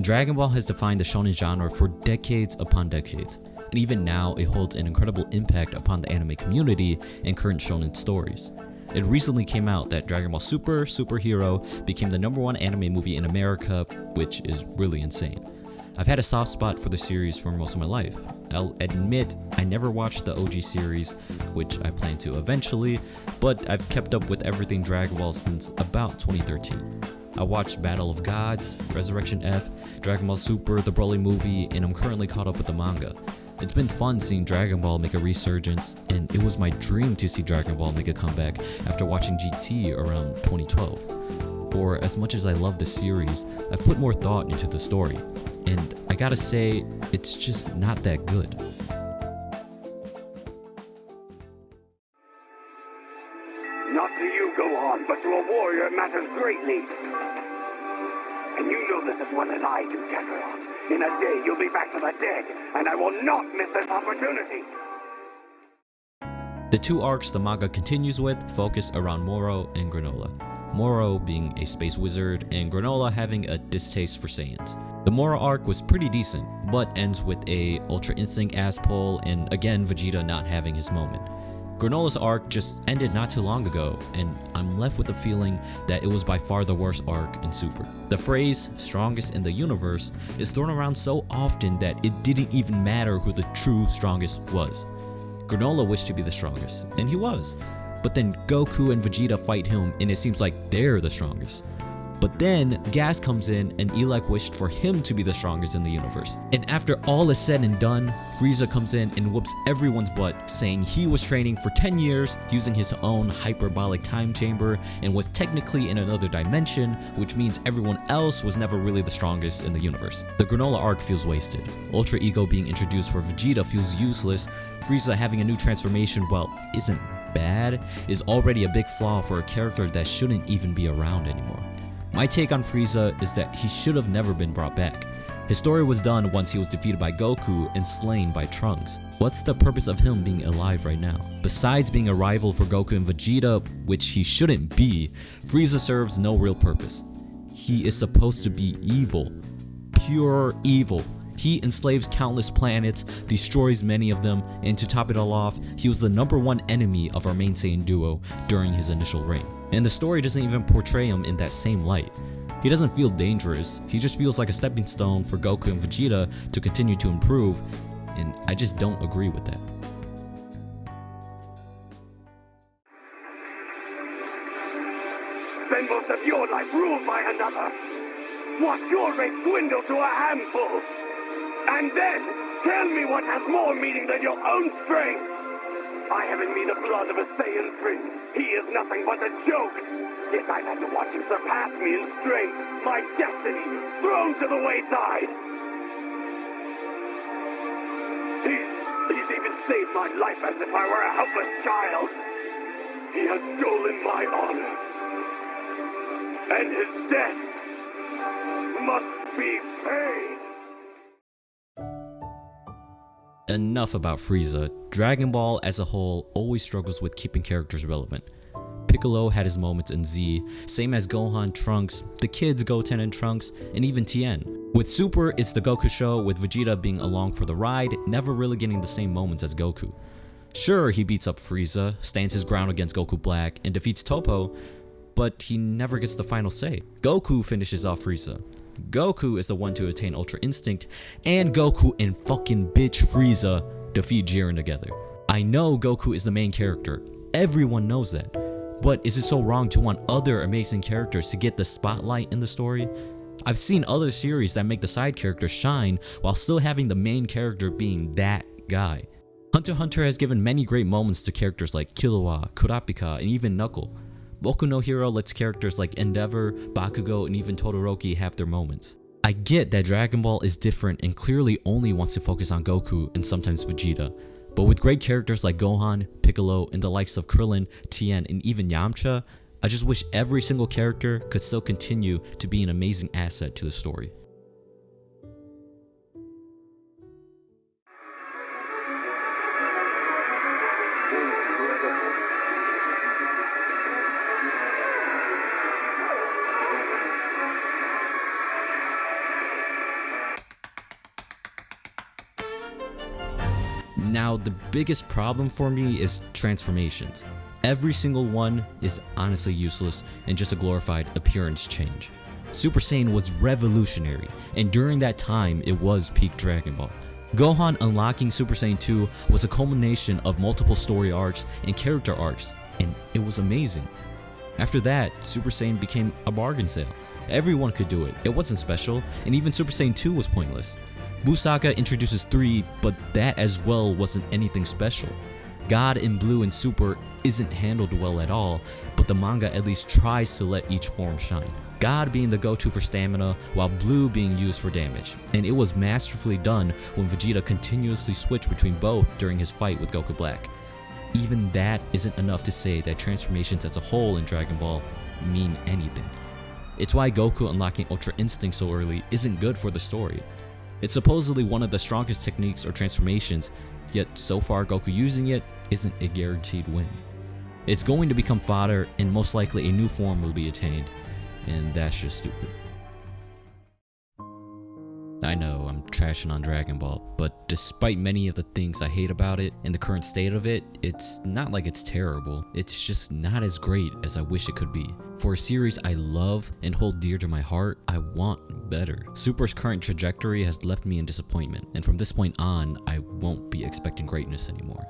Dragon Ball has defined the shonen genre for decades upon decades, and even now it holds an incredible impact upon the anime community and current shonen stories. It recently came out that Dragon Ball Super Superhero became the #1 anime movie in America, which is really insane. I've had a soft spot for the series for most of my life. I'll admit I never watched the OG series, which I plan to eventually, but I've kept up with everything Dragon Ball since about 2013. I watched Battle of Gods, Resurrection F, Dragon Ball Super, the Broly movie, and I'm currently caught up with the manga. It's been fun seeing Dragon Ball make a resurgence, and it was my dream to see Dragon Ball make a comeback after watching GT around 2012. For as much as I love the series, I've put more thought into the story, and I gotta say, it's just not that good. Not to you, Gohan, but to a warrior it matters greatly. And you know this as well as I do, Kakarot. In a day, you'll be back to the dead, and I will not miss this opportunity. The two arcs the manga continues with focus around Moro and Granola. Moro being a space wizard, and Granola having a distaste for Saiyans. The Moro arc was pretty decent, but ends with a Ultra Instinct ass pull, and again Vegeta not having his moment. Granola's arc just ended not too long ago, and I'm left with the feeling that it was by far the worst arc in Super. The phrase, strongest in the universe, is thrown around so often that it didn't even matter who the true strongest was. Granola wished to be the strongest, and he was. But then Goku and Vegeta fight him, and it seems like they're the strongest. But then Gas comes in, and Elec wished for him to be the strongest in the universe. And after all is said and done, Frieza comes in and whoops everyone's butt, saying he was training for 10 years using his own hyperbolic time chamber and was technically in another dimension, which means everyone else was never really the strongest in the universe. The Granola arc feels wasted. Ultra Ego being introduced for Vegeta feels useless. Frieza having a new transformation, well, isn't bad, is already a big flaw for a character that shouldn't even be around anymore. My take on Frieza is that he should have never been brought back. His story was done once he was defeated by Goku and slain by Trunks. What's the purpose of him being alive right now? Besides being a rival for Goku and Vegeta, which he shouldn't be, Frieza serves no real purpose. He is supposed to be evil. Pure evil. He enslaves countless planets, destroys many of them, and to top it all off, he was the #1 enemy of our main Saiyan duo during his initial reign. And the story doesn't even portray him in that same light. He doesn't feel dangerous, he just feels like a stepping stone for Goku and Vegeta to continue to improve, and I just don't agree with that. Spend most of your life ruled by another. Watch your race dwindle to a handful. And then, tell me what has more meaning than your own strength. I have in me the blood of a Saiyan prince. He is nothing but a joke. Yet I've had to watch him surpass me in strength. My destiny thrown to the wayside. He's even saved my life as if I were a helpless child. He has stolen my honor. And his debts must be paid. Enough about Frieza. Dragon Ball as a whole always struggles with keeping characters relevant. Piccolo had his moments in Z, same as Gohan, Trunks, the kids Goten and Trunks, and even Tien. With Super, it's the Goku show with Vegeta being along for the ride, never really getting the same moments as Goku. Sure, he beats up Frieza, stands his ground against Goku Black, and defeats Toppo, but he never gets the final say. Goku finishes off Frieza. Goku is the one to attain Ultra Instinct, and Goku and fucking bitch Frieza defeat Jiren together. I know Goku is the main character, everyone knows that, but is it so wrong to want other amazing characters to get the spotlight in the story? I've seen other series that make the side characters shine while still having the main character being that guy. Hunter x Hunter has given many great moments to characters like Killua, Kurapika, and even Knuckle. Boku no Hero lets characters like Endeavor, Bakugo, and even Todoroki have their moments. I get that Dragon Ball is different and clearly only wants to focus on Goku and sometimes Vegeta, but with great characters like Gohan, Piccolo, and the likes of Krillin, Tien, and even Yamcha, I just wish every single character could still continue to be an amazing asset to the story. Now, the biggest problem for me is transformations. Every single one is honestly useless and just a glorified appearance change. Super Saiyan was revolutionary, and during that time, it was peak Dragon Ball. Gohan unlocking Super Saiyan 2 was a culmination of multiple story arcs and character arcs, and it was amazing. After that, Super Saiyan became a bargain sale. Everyone could do it, it wasn't special, and even Super Saiyan 2 was pointless. Buu Saga introduces 3, but that as well wasn't anything special. God in Blue and Super isn't handled well at all, but the manga at least tries to let each form shine. God being the go-to for stamina, while Blue being used for damage. And it was masterfully done when Vegeta continuously switched between both during his fight with Goku Black. Even that isn't enough to say that transformations as a whole in Dragon Ball mean anything. It's why Goku unlocking Ultra Instinct so early isn't good for the story. It's supposedly one of the strongest techniques or transformations, yet so far Goku using it isn't a guaranteed win. It's going to become fodder, and most likely a new form will be attained, and that's just stupid. I know I'm trashing on Dragon Ball, but despite many of the things I hate about it and the current state of it, it's not like it's terrible. It's just not as great as I wish it could be. For a series I love and hold dear to my heart, I want better. Super's current trajectory has left me in disappointment, and from this point on, I won't be expecting greatness anymore.